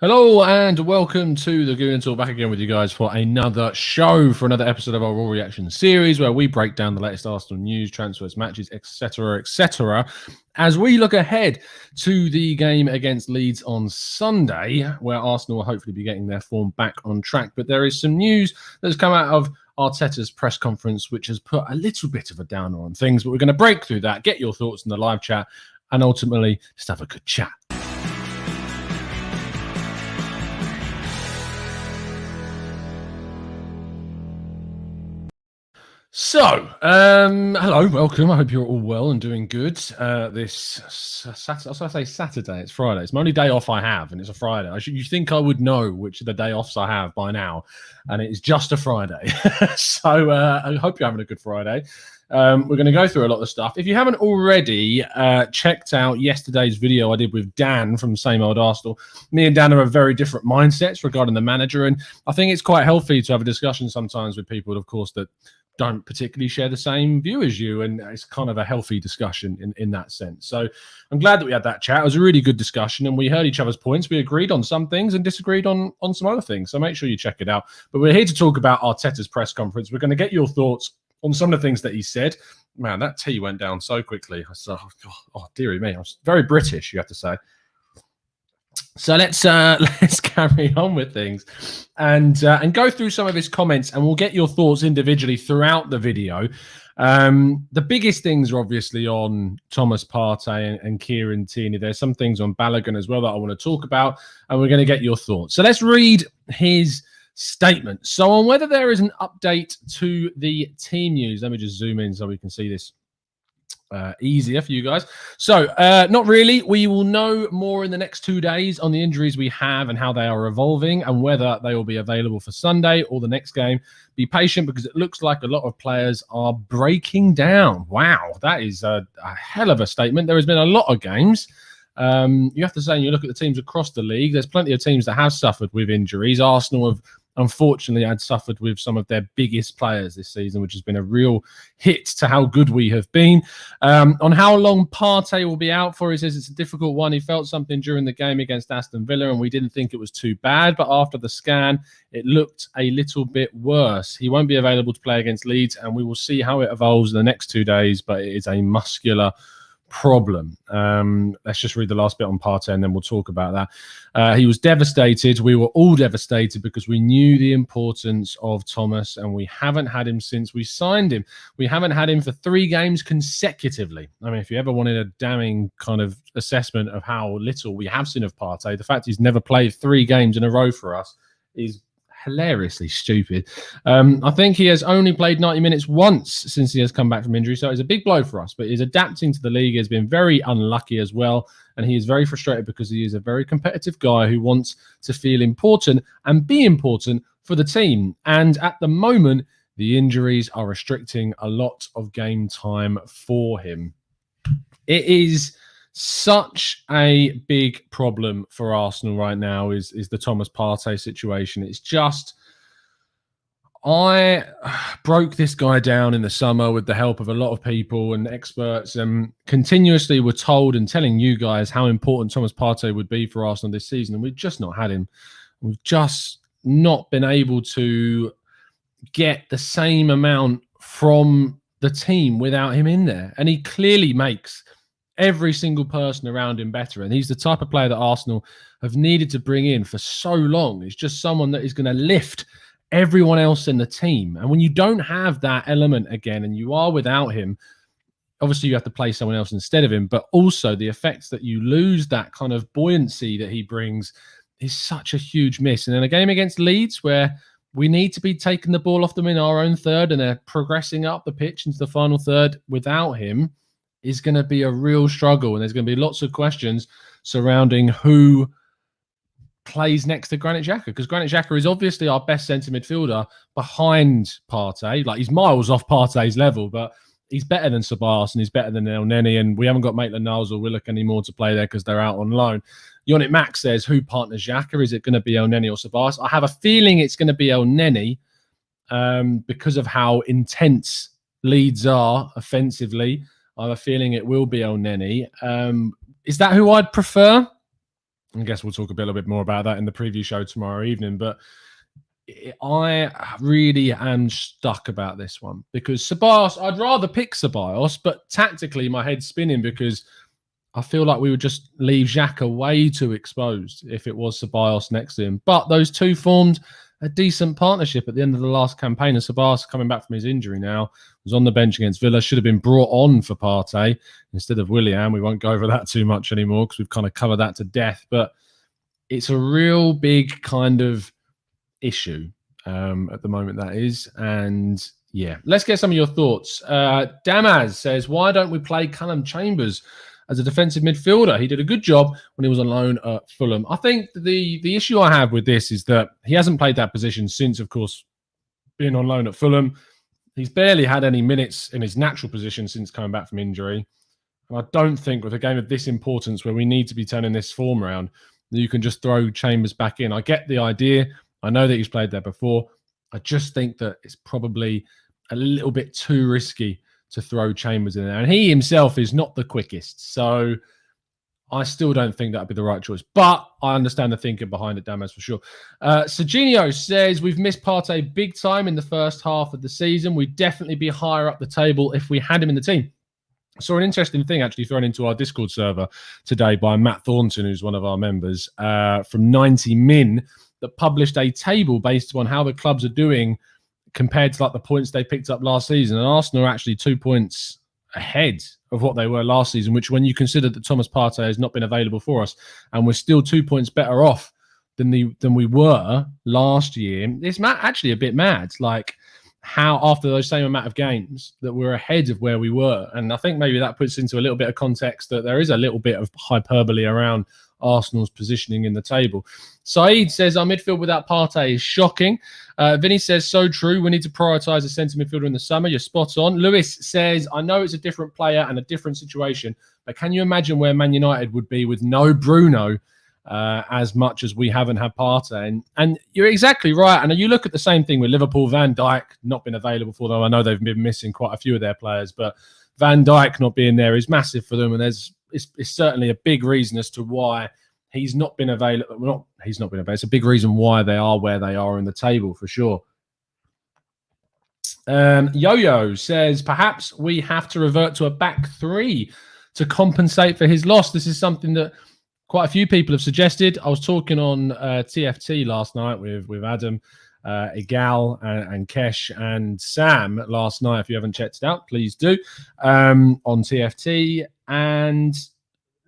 Hello and welcome to the Goon Talk, back again with you guys for another show, for another episode of our Raw Reaction series where we break down the latest Arsenal news, transfers, matches, etc., as we look ahead to the game against Leeds on Sunday, where Arsenal will hopefully be getting their form back on track. But there is some news that's come out of Arteta's press conference, which has put a little bit of a downer on things, but we're going to break through that, get your thoughts in the live chat, and ultimately just have a good chat. So, hello, welcome. I hope you're all well and doing good. This Saturday, I say Saturday, it's Friday. It's my only day off I have, and it's a Friday. You think I would know which of the day offs I have by now, and it is just a Friday. So, I hope you're having a good Friday. We're going to go through a lot of stuff. If you haven't already checked out yesterday's video I did with Dan from Same Old Arsenal, me and Dan are of very different mindsets regarding the manager, and I think it's quite healthy to have a discussion sometimes with people, of course, that don't particularly share the same view as you, and it's kind of a healthy discussion in that sense. So I'm glad that we had that chat. It was a really good discussion, and we heard each other's points. We agreed on some things and disagreed on some other things. So make sure you check it out. But we're here to talk about Arteta's press conference. We're going to get your thoughts on some of the things that he said. Man, that tea went down so quickly. Oh dearie me, I was very British, you have to say. So let's carry on with things and go through some of his comments, and we'll get your thoughts individually throughout the video. The biggest things are obviously on Thomas Partey and Kieran Tierney. There's some things on Balogun as well that I want to talk about, and we're going to get your thoughts. So let's read his statement. So on whether there is an update to the team news, let me just zoom in so we can see this easier for you guys. So not really. We will know more in the next 2 days on the injuries we have and how they are evolving, and whether they will be available for Sunday or the next game. Be patient, because it looks like a lot of players are breaking down. Wow, that is a hell of a statement. There has been a lot of games. You have to say, and you look at the teams across the league, there's plenty of teams that have suffered with injuries. Arsenal have unfortunately had suffered with some of their biggest players this season, which has been a real hit to how good we have been. On how long Partey will be out for, he says it's a difficult one. He felt something during the game against Aston Villa, and we didn't think it was too bad, but after the scan, it looked a little bit worse. He won't be available to play against Leeds, and we will see how it evolves in the next 2 days, but it is a muscular problem. Let's just read the last bit on Partey, and then we'll talk about that. He was devastated. We were all devastated because we knew the importance of Thomas, and we haven't had him since we signed him. We haven't had him for 3 games consecutively. I mean, if you ever wanted a damning kind of assessment of how little we have seen of Partey, the fact he's never played 3 games in a row for us is hilariously stupid. I think he has only played 90 minutes once since he has come back from injury, so it's a big blow for us. But he's adapting to the league. He has been very unlucky as well, and he is very frustrated because he is a very competitive guy who wants to feel important and be important for the team. And at the moment, the injuries are restricting a lot of game time for him. It is such a big problem for Arsenal right now is the Thomas Partey situation. It's just, I broke this guy down in the summer with the help of a lot of people and experts, and continuously were told and telling you guys how important Thomas Partey would be for Arsenal this season, and we've just not had him. We've just not been able to get the same amount from the team without him in there, and he clearly makes every single person around him better. And he's the type of player that Arsenal have needed to bring in for so long. He's just someone that is going to lift everyone else in the team. And when you don't have that element again, and you are without him, obviously you have to play someone else instead of him, but also the effects that you lose that kind of buoyancy that he brings is such a huge miss. And in a game against Leeds, where we need to be taking the ball off them in our own third, and they're progressing up the pitch into the final third without him, is going to be a real struggle. And there's going to be lots of questions surrounding who plays next to Granit Xhaka, because Granit Xhaka is obviously our best centre midfielder behind Partey. Like, he's miles off Partey's level, but he's better than Sabas, and he's better than El Neni, and we haven't got Maitland-Niles or Willock anymore to play there because they're out on loan. Yannick Max says, who partners Xhaka? Is it going to be El Neni or Sabas? I have a feeling it's going to be El Neni because of how intense Leeds are offensively. I have a feeling it will be El Neni. Is that who I'd prefer? I guess we'll talk a little bit more about that in the preview show tomorrow evening. But I really am stuck about this one because Ceballos, I'd rather pick Ceballos, but tactically my head's spinning because I feel like we would just leave Xhaka way too exposed if it was Ceballos next to him. But those two formed a decent partnership at the end of the last campaign. And Ceballos, coming back from his injury now, was on the bench against Villa, should have been brought on for Partey instead of Willian. We won't go over that too much anymore because we've kind of covered that to death. But it's a real big kind of issue at the moment, that is. And yeah, let's get some of your thoughts. Damaz says, why don't we play Callum Chambers as a defensive midfielder? He did a good job when he was on loan at Fulham. I think the issue I have with this is that he hasn't played that position since, of course, being on loan at Fulham. He's barely had any minutes in his natural position since coming back from injury. And I don't think with a game of this importance where we need to be turning this form around, that you can just throw Chambers back in. I get the idea. I know that he's played there before. I just think that it's probably a little bit too risky to throw Chambers in there. And he himself is not the quickest. So I still don't think that would be the right choice. But I understand the thinking behind it, Damas, for sure. Serginho says, we've missed Partey big time in the first half of the season. We'd definitely be higher up the table if we had him in the team. I saw an interesting thing actually thrown into our Discord server today by Matt Thornton, who's one of our members, from 90 Min, that published a table based on how the clubs are doing compared to like the points they picked up last season. And Arsenal are actually 2 points ahead of what they were last season, which when you consider that Thomas Partey has not been available for us and we're still 2 points better off than we were last year, it's actually a bit mad. Like how after those same amount of games that we're ahead of where we were. And I think maybe that puts into a little bit of context that there is a little bit of hyperbole around Arsenal's positioning in the table. Saeed says our midfield without Partey is shocking. Vinny says so true. We need to prioritise a centre midfielder in the summer. You're spot on. Lewis says I know it's a different player and a different situation, but can you imagine where Man United would be with no Bruno as much as we haven't had Partey? And you're exactly right. And you look at the same thing with Liverpool. Van Dijk not been available for them. I know they've been missing quite a few of their players, but Van Dijk not being there is massive for them. And it's certainly a big reason as to why he's not been available. He's not been available. It's a big reason why they are where they are in the table for sure. Yo-Yo says, perhaps we have to revert to a back three to compensate for his loss. This is something that quite a few people have suggested. I was talking on TFT last night with Adam, Igal, and Kesh and Sam last night. If you haven't checked it out, please do, on TFT. And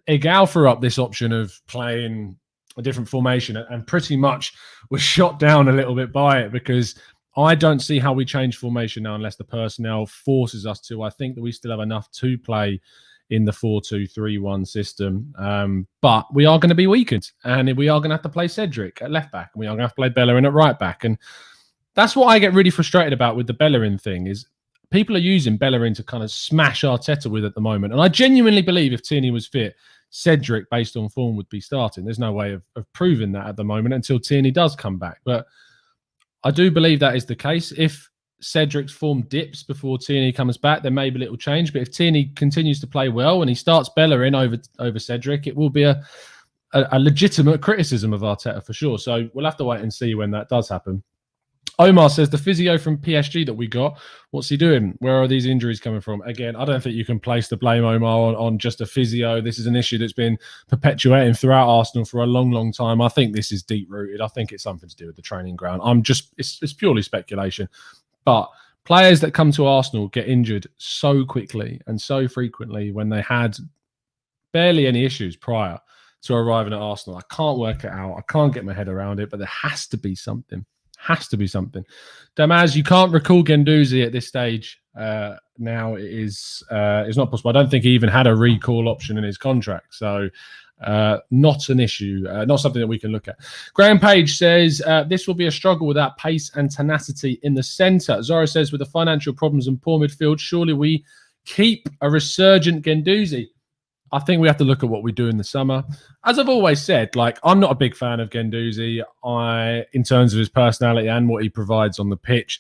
Igal threw up this option of playing a different formation and pretty much was shot down a little bit by it because I don't see how we change formation now unless the personnel forces us to. I think that we still have enough to play in the 4-2-3-1 system. But we are going to be weakened and we are going to have to play Cedric at left back and we are going to have to play Bellerin at right back. And that's what I get really frustrated about with the Bellerin thing is people are using Bellerin to kind of smash Arteta with at the moment. And I genuinely believe if Tierney was fit, Cedric, based on form, would be starting. There's no way of proving that at the moment until Tierney does come back. But I do believe that is the case. If Cedric's form dips before Tierney comes back, there may be a little change. But if Tierney continues to play well and he starts Bellerin over Cedric, it will be a legitimate criticism of Arteta for sure. So we'll have to wait and see when that does happen. Omar says, the physio from PSG that we got, what's he doing? Where are these injuries coming from? Again, I don't think you can place the blame, Omar, on just a physio. This is an issue that's been perpetuating throughout Arsenal for a long, long time. I think this is deep-rooted. I think it's something to do with the training ground. It's purely speculation. But players that come to Arsenal get injured so quickly and so frequently when they had barely any issues prior to arriving at Arsenal. I can't work it out. I can't get my head around it, but there has to be something. Has to be something. Damaz, you can't recall Guendouzi at this stage. Now it's not possible. I don't think he even had a recall option in his contract. So not an issue, not something that we can look at. Graham Page says, this will be a struggle without pace and tenacity in the centre. Zora says, with the financial problems and poor midfield, surely we keep a resurgent Guendouzi. I think we have to look at what we do in the summer. As I've always said, like I'm not a big fan of Guendouzi. In terms of his personality and what he provides on the pitch.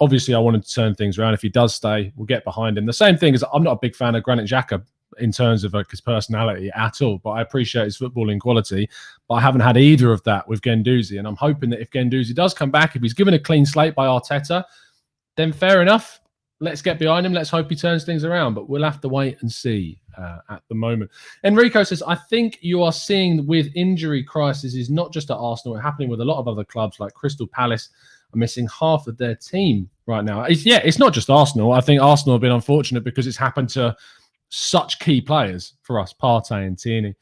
Obviously, I wanted to turn things around. If he does stay, we'll get behind him. The same thing is I'm not a big fan of Granit Xhaka in terms of his personality at all, but I appreciate his footballing quality. But I haven't had either of that with Guendouzi, and I'm hoping that if Guendouzi does come back, if he's given a clean slate by Arteta, then fair enough. Let's get behind him. Let's hope he turns things around, but we'll have to wait and see at the moment. Enrico says, I think you are seeing with injury crisis is not just at Arsenal, it's happening with a lot of other clubs like Crystal Palace are missing half of their team right now. It's not just Arsenal. I think Arsenal have been unfortunate because it's happened to such key players for us, Partey and Tierney.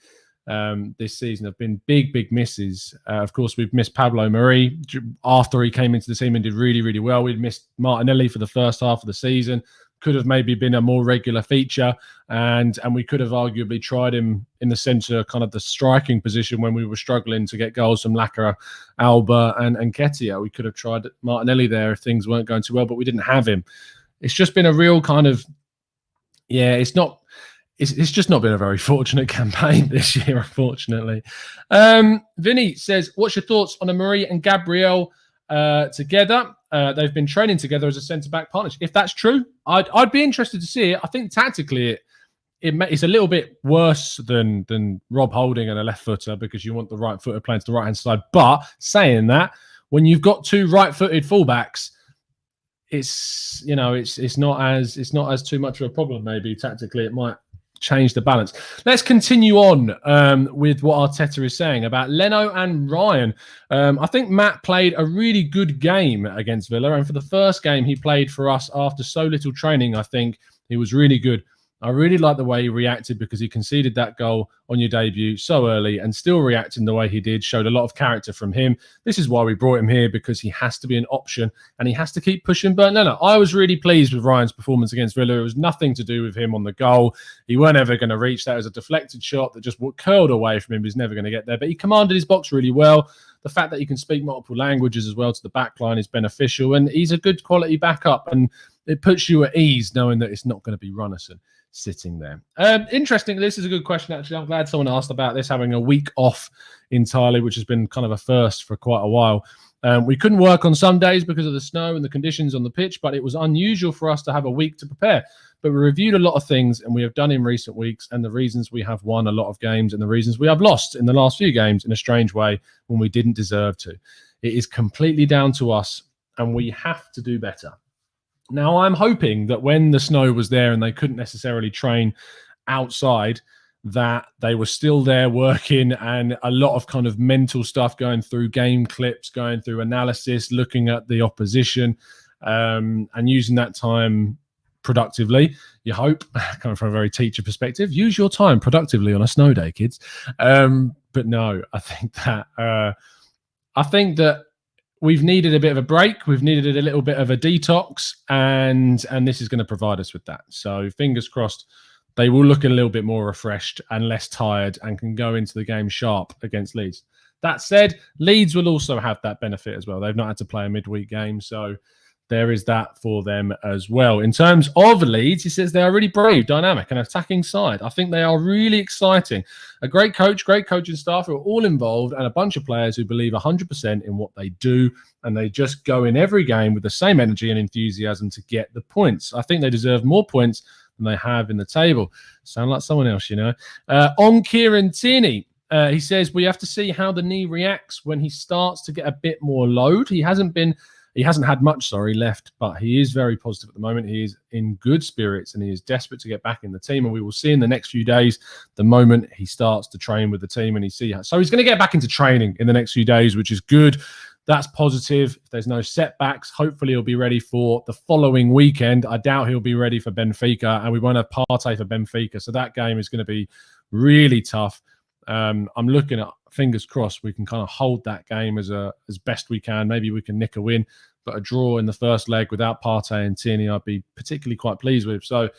This season have been big misses. Of course, we've missed Pablo Mari after he came into the team and did really, really well. We'd missed Martinelli for the first half of the season. Could have maybe been a more regular feature, and we could have arguably tried him in the centre, kind of the striking position when we were struggling to get goals from Lacra, Alba, and Nketiah. We could have tried Martinelli there if things weren't going too well, but we didn't have him. It's just been a real kind of, it's just not been a very fortunate campaign this year, unfortunately. Vinny says, what's your thoughts on Marie and Gabriel together? They've been training together as a centre-back partnership. If that's true, I'd be interested to see it. I think tactically it's a little bit worse than Rob Holding and a left footer because you want the right footer playing to the right-hand side. But saying that, when you've got two right-footed fullbacks, it's not as too much of a problem. Maybe tactically it might change the balance. Let's continue on with what Arteta is saying about Leno and Ryan. I think Matt played a really good game against Villa, and for the first game he played for us after so little training, I think he was really good. I really like the way he reacted because he conceded that goal on your debut so early and still reacting the way he did showed a lot of character from him. This is why we brought him here, because he has to be an option and he has to keep pushing. But no, I was really pleased with Ryan's performance against Villa. It was nothing to do with him on the goal. He weren't ever going to reach that. It was a deflected shot that just curled away from him. He's never going to get there. But he commanded his box really well. The fact that he can speak multiple languages as well to the back line is beneficial. And he's a good quality backup. And it puts you at ease knowing that it's not going to be Runnison sitting there. Interesting. This is a good question, actually. I'm glad someone asked about this, having a week off entirely, which has been kind of a first for quite a while. We couldn't work on some days because of the snow and the conditions on the pitch, but it was unusual for us to have a week to prepare. But we reviewed a lot of things, and we have done in recent weeks, and the reasons we have won a lot of games and the reasons we have lost in the last few games in a strange way when we didn't deserve to. It is completely down to us, and we have to do better. Now, I'm hoping that when the snow was there and they couldn't necessarily train outside, that they were still there working, and a lot of kind of mental stuff going through game clips, going through analysis, looking at the opposition, and using that time productively. You hope, coming from a very teacher perspective, use your time productively on a snow day, kids. But no, I think that we've needed a bit of a break. We've needed a little bit of a detox, and this is going to provide us with that. So fingers crossed they will look a little bit more refreshed and less tired and can go into the game sharp against Leeds. That said, Leeds will also have that benefit as well. They've not had to play a midweek game, so there is that for them as well. In terms of Leeds, he says they are really brave, dynamic, and attacking side. I think they are really exciting. A great coach, great coaching staff who are all involved, and a bunch of players who believe 100% in what they do, and they just go in every game with the same energy and enthusiasm to get the points. I think they deserve more points than they have in the table. Sound like someone else, you know. On Kieran Tierney, he says we have to see how the knee reacts when he starts to get a bit more load. He hasn't had much, left, but he is very positive at the moment. He is in good spirits and he is desperate to get back in the team. And we will see in the next few days, the moment he starts to train with the team and so he's going to get back into training in the next few days, which is good. That's positive. If there's no setbacks, hopefully he'll be ready for the following weekend. I doubt he'll be ready for Benfica, and we won't have Partey for Benfica. So that game is going to be really tough. I'm looking at, fingers crossed, we can kind of hold that game as best we can. Maybe we can nick a win, but a draw in the first leg without Partey and Tierney, I'd be particularly quite pleased with. So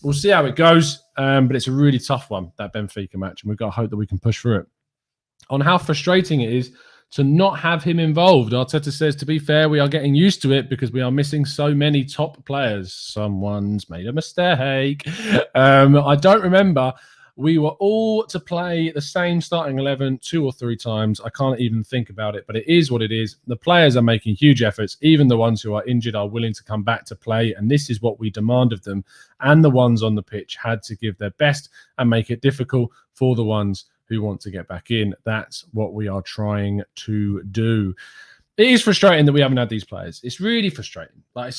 we'll see how it goes. But it's a really tough one, that Benfica match, and we've got to hope that we can push through it. On how frustrating it is to not have him involved, Arteta says, to be fair, we are getting used to it because we are missing so many top players. Someone's made a mistake. I don't remember. We were all to play the same starting 11 2 or 3 times. I can't even think about it, but it is what it is. The players are making huge efforts. Even the ones who are injured are willing to come back to play, and this is what we demand of them. And the ones on the pitch had to give their best and make it difficult for the ones who want to get back in. That's what we are trying to do. It is frustrating that we haven't had these players. It's really frustrating. Like,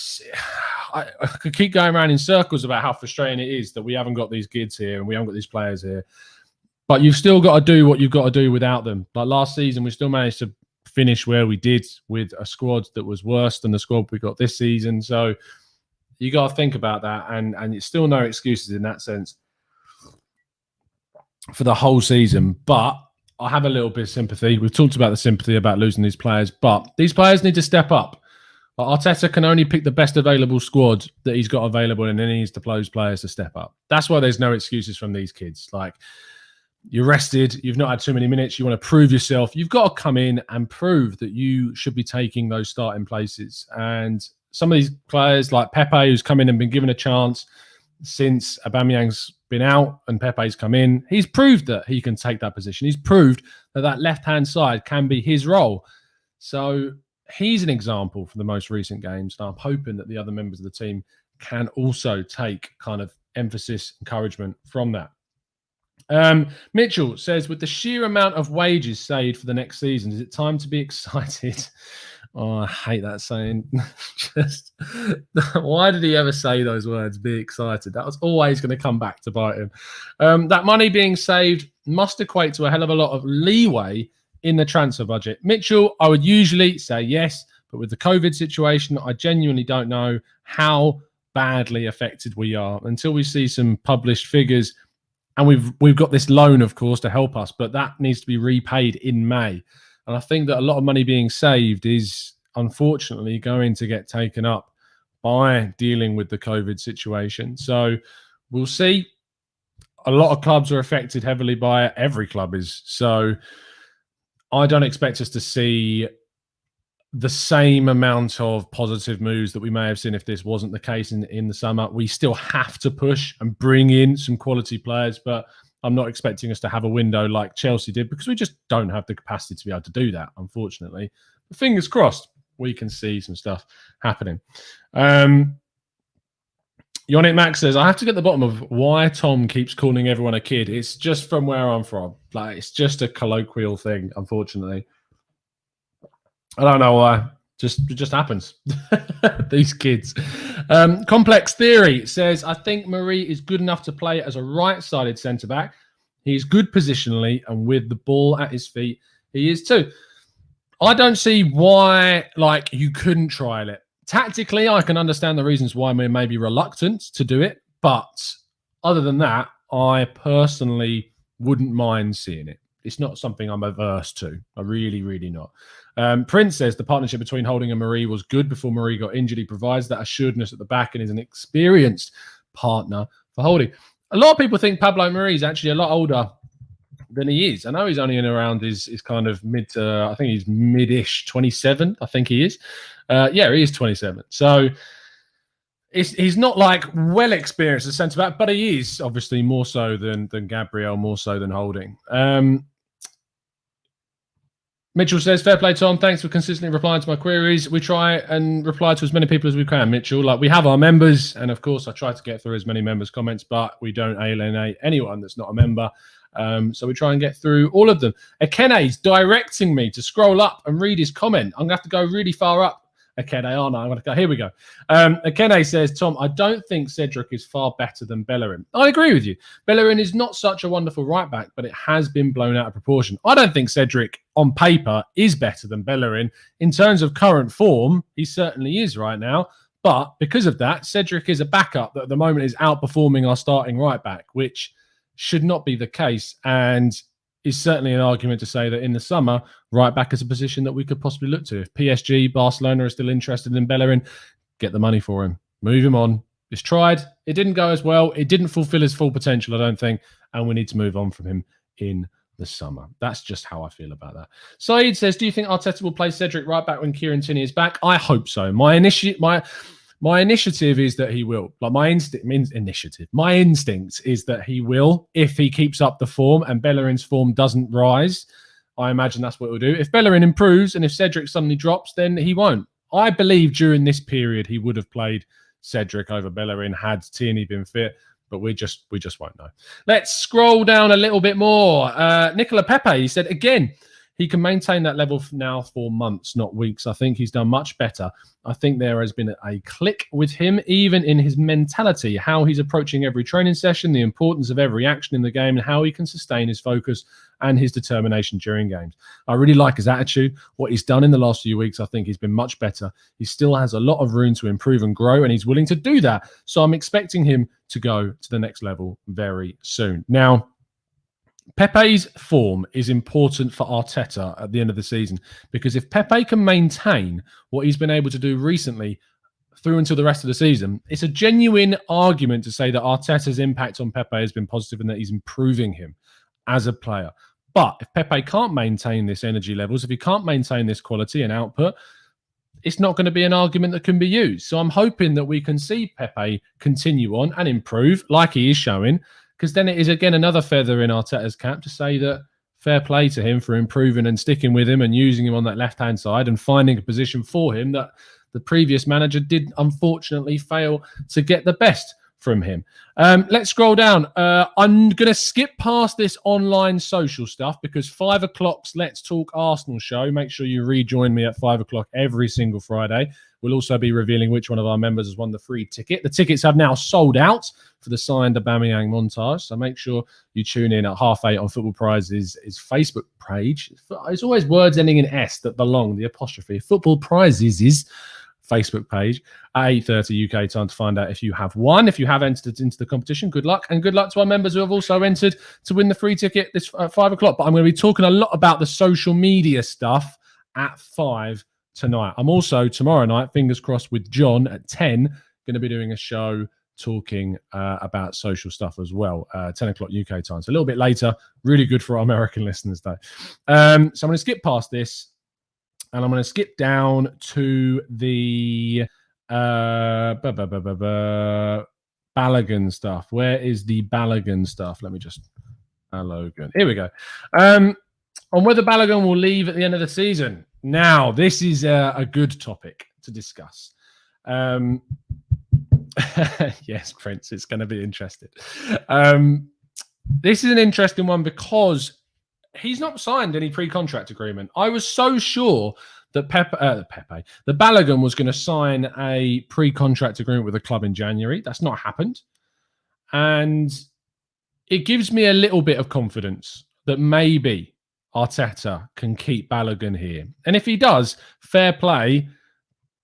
I could keep going around in circles about how frustrating it is that we haven't got these kids here and we haven't got these players here. But you've still got to do what you've got to do without them. Like last season, we still managed to finish where we did with a squad that was worse than the squad we got this season. So you got to think about that. And it's still no excuses in that sense for the whole season. But I have a little bit of sympathy. We've talked about the sympathy about losing these players, but these players need to step up. Arteta can only pick the best available squad that he's got available, and then he needs to those players to step up. That's why there's no excuses from these kids. Like, you're rested, you've not had too many minutes, you want to prove yourself. You've got to come in and prove that you should be taking those starting places. And some of these players like Pepe, who's come in and been given a chance since Aubameyang's been out and Pepe's come in, he's proved that he can take that position. He's proved that that left-hand side can be his role. So he's an example for the most recent games. And I'm hoping that the other members of the team can also take kind of emphasis, encouragement from that. Mitchell says, with the sheer amount of wages saved for the next season, is it time to be excited? Oh, I hate that saying. Just why did he ever say those words? Be excited. That was always going to come back to bite him. That money being saved must equate to a hell of a lot of leeway in the transfer budget. Mitchell, I would usually say yes, but with the COVID situation, I genuinely don't know how badly affected we are until we see some published figures. And we've got this loan, of course, to help us, but that needs to be repaid in May. And I think that a lot of money being saved is unfortunately going to get taken up by dealing with the COVID situation. So we'll see. A lot of clubs are affected heavily by it. Every club is. So I don't expect us to see the same amount of positive moves that we may have seen if this wasn't the case in the summer. We still have to push and bring in some quality players, but I'm not expecting us to have a window like Chelsea did because we just don't have the capacity to be able to do that, unfortunately. But fingers crossed, we can see some stuff happening. Yonic Max says, I have to get the bottom of why Tom keeps calling everyone a kid. It's just from where I'm from. Like, it's just a colloquial thing, unfortunately. I don't know why. It just happens. These kids. Complex Theory says, I think Marie is good enough to play as a right-sided centre-back. He's good positionally, and with the ball at his feet, he is too. I don't see why, you couldn't trial it. Tactically, I can understand the reasons why we may be reluctant to do it, but other than that, I personally wouldn't mind seeing it. It's not something I'm averse to. I really, really not. Prince says the partnership between Holding and Marie was good before Marie got injured. He provides that assuredness at the back and is an experienced partner for Holding. A lot of people think Pablo Marie is actually a lot older than he is. I know he's only in around his kind of I think he's mid-ish, 27, I think he is. Yeah, he is 27. So he's not well experienced as centre-back, but he is obviously more so than Gabriel, more so than Holding. Mitchell says, fair play, Tom. Thanks for consistently replying to my queries. We try and reply to as many people as we can, Mitchell. We have our members, and of course, I try to get through as many members' comments, but we don't alienate anyone that's not a member. So we try and get through all of them. Akene's directing me to scroll up and read his comment. I'm going to have to go really far up, Akene, aren't I? I'm going to go. Here we go. Akene says, Tom, I don't think Cedric is far better than Bellerin. I agree with you. Bellerin is not such a wonderful right back, but it has been blown out of proportion. I don't think Cedric on paper is better than Bellerin. In terms of current form, he certainly is right now. But because of that, Cedric is a backup that at the moment is outperforming our starting right back, which should not be the case. And is certainly an argument to say that in the summer, right back is a position that we could possibly look to. If PSG, Barcelona are still interested in Bellerin, get the money for him. Move him on. It's tried. It didn't go as well. It didn't fulfill his full potential, I don't think. And we need to move on from him in the summer. That's just how I feel about that. Saeed says, do you think Arteta will play Cedric right back when Kieran Tierney is back? I hope so. My My initiative is that he will. Like my instinct is that he will if he keeps up the form and Bellerin's form doesn't rise. I imagine that's what he'll do. If Bellerin improves and if Cedric suddenly drops, then he won't. I believe during this period he would have played Cedric over Bellerin had Tierney been fit, but we just won't know. Let's scroll down a little bit more. Nicola Pepe, he said again, he can maintain that level now for months, not weeks. I think he's done much better. I think there has been a click with him, even in his mentality, how he's approaching every training session, the importance of every action in the game, and how he can sustain his focus and his determination during games. I really like his attitude. What he's done in the last few weeks, I think he's been much better. He still has a lot of room to improve and grow, and he's willing to do that. So I'm expecting him to go to the next level very soon. Now, Pepe's form is important for Arteta at the end of the season because if Pepe can maintain what he's been able to do recently through until the rest of the season, it's a genuine argument to say that Arteta's impact on Pepe has been positive and that he's improving him as a player. But if Pepe can't maintain this energy levels, if he can't maintain this quality and output, it's not going to be an argument that can be used. So I'm hoping that we can see Pepe continue on and improve like he is showing, because then it is, again, another feather in Arteta's cap to say that fair play to him for improving and sticking with him and using him on that left-hand side and finding a position for him that the previous manager did, unfortunately, fail to get the best from him. Let's scroll down. I'm going to skip past this online social stuff because 5 o'clock's Let's Talk Arsenal show. Make sure you rejoin me at 5 o'clock every single Friday. We'll also be revealing which one of our members has won the free ticket. The tickets have now sold out for the signed Aubameyang montage, so make sure you tune in at 8:30 on Football Prizes' Facebook page. It's always words ending in S that belong, the apostrophe. Football Prizes' Facebook page at 8:30 UK time to find out if you have won. If you have entered into the competition, good luck. And good luck to our members who have also entered to win the free ticket this at 5 o'clock. But I'm going to be talking a lot about the social media stuff at 5 tonight. I'm also, tomorrow night, fingers crossed, with John at 10, going to be doing a show talking about social stuff as well, 10 o'clock UK time. So a little bit later, really good for our American listeners though. So I'm going to skip past this and I'm going to skip down to the Balogun stuff. Where is the Balogun stuff? Let me just, Balogun. Here we go. On whether Balogun will leave at the end of the season. Now, this is a good topic to discuss. Yes, Prince, it's going to be interesting. This is an interesting one because he's not signed any pre-contract agreement. I was so sure that the Balogun was going to sign a pre-contract agreement with the club in January. That's not happened. And it gives me a little bit of confidence that maybe Arteta can keep Balogun here. And if he does, fair play,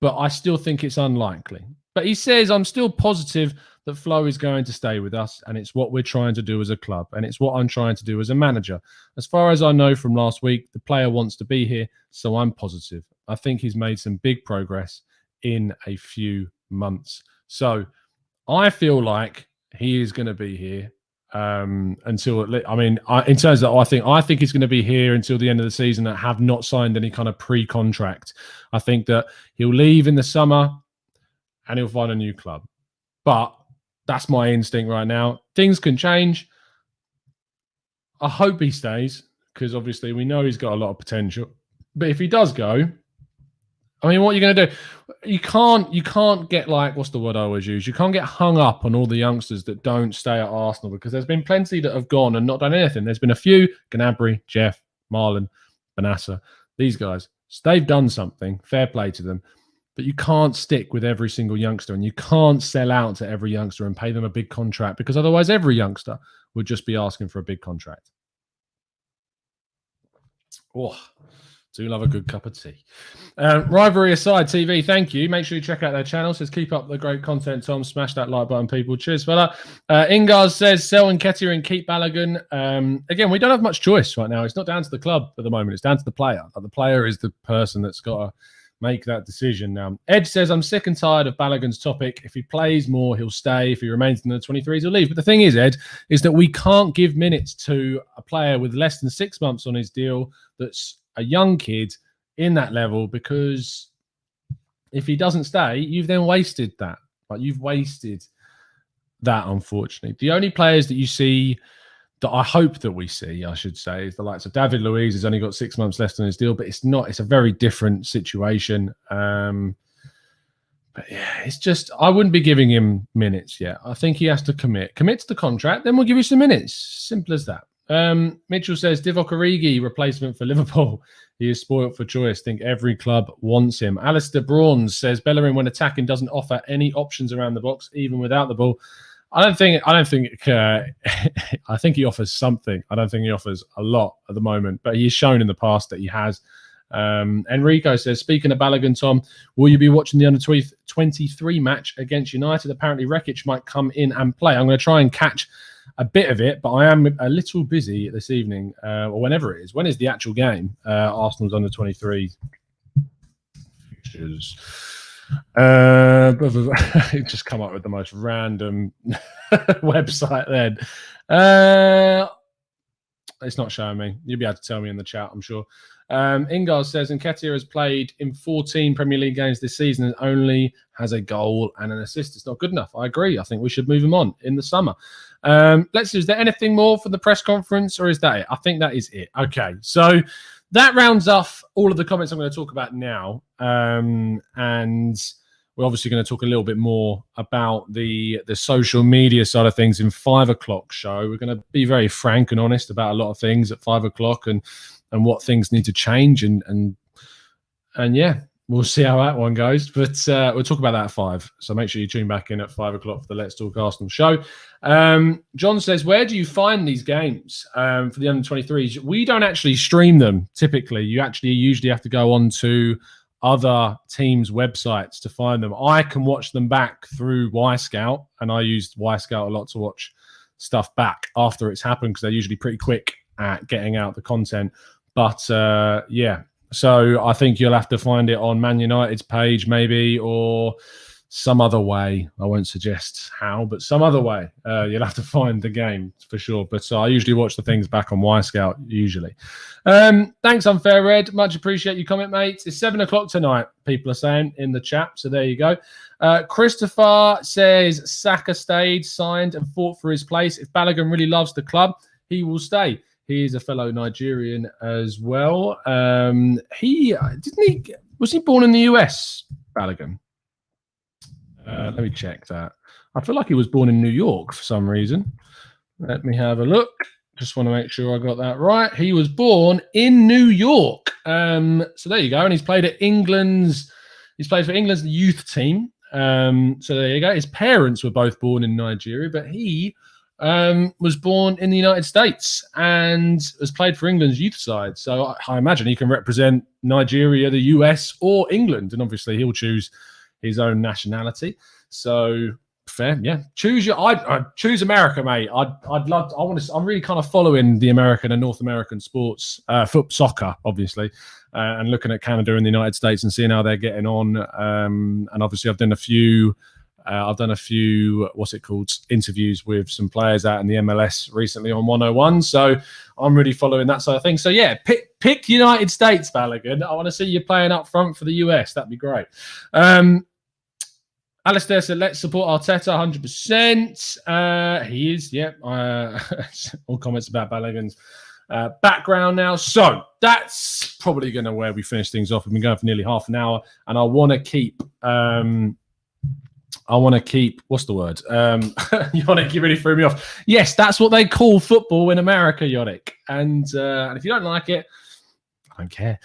but I still think it's unlikely. But he says, I'm still positive that Flo is going to stay with us, and it's what we're trying to do as a club, and it's what I'm trying to do as a manager. As far as I know from last week, the player wants to be here, so I'm positive. I think he's made some big progress in a few months. So I feel like he is going to be here until, I mean, in terms of, I think he's going to be here until the end of the season and have not signed any kind of pre-contract. I think that he'll leave in the summer and he'll find a new club. But that's my instinct right now. Things can change. I hope he stays because obviously we know he's got a lot of potential. But if he does go, I mean, what are you going to do? You can't get, like, what's the word I always use? You can't get hung up on all the youngsters that don't stay at Arsenal because there's been plenty that have gone and not done anything. There's been a few, Gnabry, Jeff, Marlon, Benassa, these guys. They've done something. Fair play to them. But you can't stick with every single youngster and you can't sell out to every youngster and pay them a big contract because otherwise every youngster would just be asking for a big contract. Oh, do love a good cup of tea. Rivalry Aside TV, thank you. Make sure you check out their channel. Says keep up the great content, Tom. Smash that like button, people. Cheers, fella. Ingars says sell Nketiah and keep Balogun. Again, we don't have much choice right now. It's not down to the club at the moment. It's down to the player. Like, the player is the person that's got to make that decision now. Ed says, I'm sick and tired of Balogun's topic. If he plays more, he'll stay. If he remains in the 23s, he'll leave. But the thing is, Ed, is that we can't give minutes to a player with less than 6 months on his deal that's a young kid in that level because If he doesn't stay, you've then wasted that. Like, you've wasted that, unfortunately. The only players that you see that I hope that we see, I should say, is the likes of David Luiz. Has only got 6 months left on his deal, but it's a very different situation. But yeah, it's just, I wouldn't be giving him minutes yet. I think he has to commit to the contract, then we'll give you some minutes. Simple as that. Mitchell says, Divock Origi, replacement for Liverpool. He is spoilt for choice. Think every club wants him. Alistair Brawns says, Bellerin, when attacking, doesn't offer any options around the box, even without the ball. I think he offers something. I don't think he offers a lot at the moment, but he's shown in the past that he has. Enrico says, speaking of Balogun, Tom, will you be watching the under-23 match against United? Apparently Rekic might come in and play. I'm going to try and catch a bit of it, but I am a little busy this evening, or whenever it is. When is the actual game? Arsenal's under-23 fixtures. It just come up with the most random website then. It's not showing me. You'll be able to tell me in the chat, I'm sure. Ingar says, Nketiah has played in 14 Premier League games this season and only has a goal and an assist. It's not good enough. I agree. I think we should move him on in the summer. Let's see, is there anything more for the press conference, or is that it? I think that is it. Okay, so that rounds off all of the comments I'm going to talk about now. And we're obviously going to talk a little bit more about the social media side of things in 5 o'clock show. We're going to be very frank and honest about a lot of things at 5 o'clock and what things need to change. And yeah, we'll see how that one goes. But we'll talk about that at 5. So make sure you tune back in at 5 o'clock for the Let's Talk Arsenal show. John says, where do you find these games for the under-23s? We don't actually stream them typically. You actually usually have to go on to other teams' websites to find them. I can watch them back through Wyscout, and I used Wyscout a lot to watch stuff back after it's happened because they're usually pretty quick at getting out the content. But yeah, so I think you'll have to find it on Man United's page maybe, or some other way. I won't suggest how, but some other way. You'll have to find the game for sure. But I usually watch the things back on Wyscout usually. Thanks, Unfair Red. Much appreciate your comment, mate. It's 7 o'clock tonight, people are saying in the chat. So there you go. Christopher says Saka stayed, signed and fought for his place. If Balogun really loves the club, he will stay. He is a fellow Nigerian as well. Was he born in the US, Balogun? Let me check that. I feel like he was born in New York for some reason. Let me have a look. Just want to make sure I got that right. He was born in New York. So there you go. And he's played for England's youth team. So there you go. His parents were both born in Nigeria, but he was born in the United States and has played for England's youth side. So I imagine he can represent Nigeria, the US, or England. And obviously he'll choose his own nationality. So fair, yeah. I'd choose America, mate. I'm really kind of following the American and North American sports, soccer, obviously, and looking at Canada and the United States and seeing how they're getting on. And obviously, I've done a few interviews with some players out in the MLS recently on 101. So I'm really following that side of things. So yeah, pick United States, Balogun. I want to see you playing up front for the US. That'd be great. Alistair said, let's support Arteta 100%. He is, yeah. All comments about Balogun's background now. So that's probably going to where we finish things off. We've been going for nearly half an hour, and I want to keep what's the word? Yannick, you really threw me off. Yes, that's what they call football in America, Yannick. And if you don't like it, I don't care.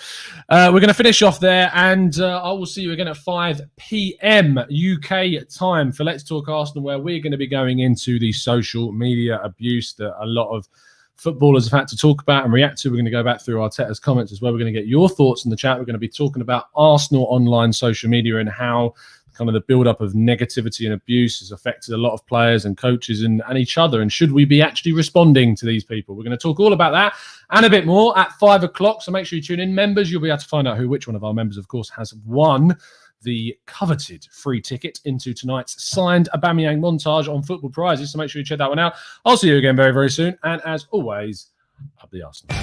We're going to finish off there, and I will see you again at 5 p.m. UK time for Let's Talk Arsenal, where we're going to be going into the social media abuse that a lot of footballers have had to talk about and react to. We're going to go back through Arteta's comments as well. We're going to get your thoughts in the chat. We're going to be talking about Arsenal online social media and how kind of the build-up of negativity and abuse has affected a lot of players and coaches and each other. And should we be actually responding to these people? We're going to talk all about that and a bit more at 5 o'clock. So make sure you tune in. Members, you'll be able to find out which one of our members, of course, has won the coveted free ticket into tonight's signed Aubameyang montage on Football Prizes. So make sure you check that one out. I'll see you again very, very soon. And as always, up the Arsenal.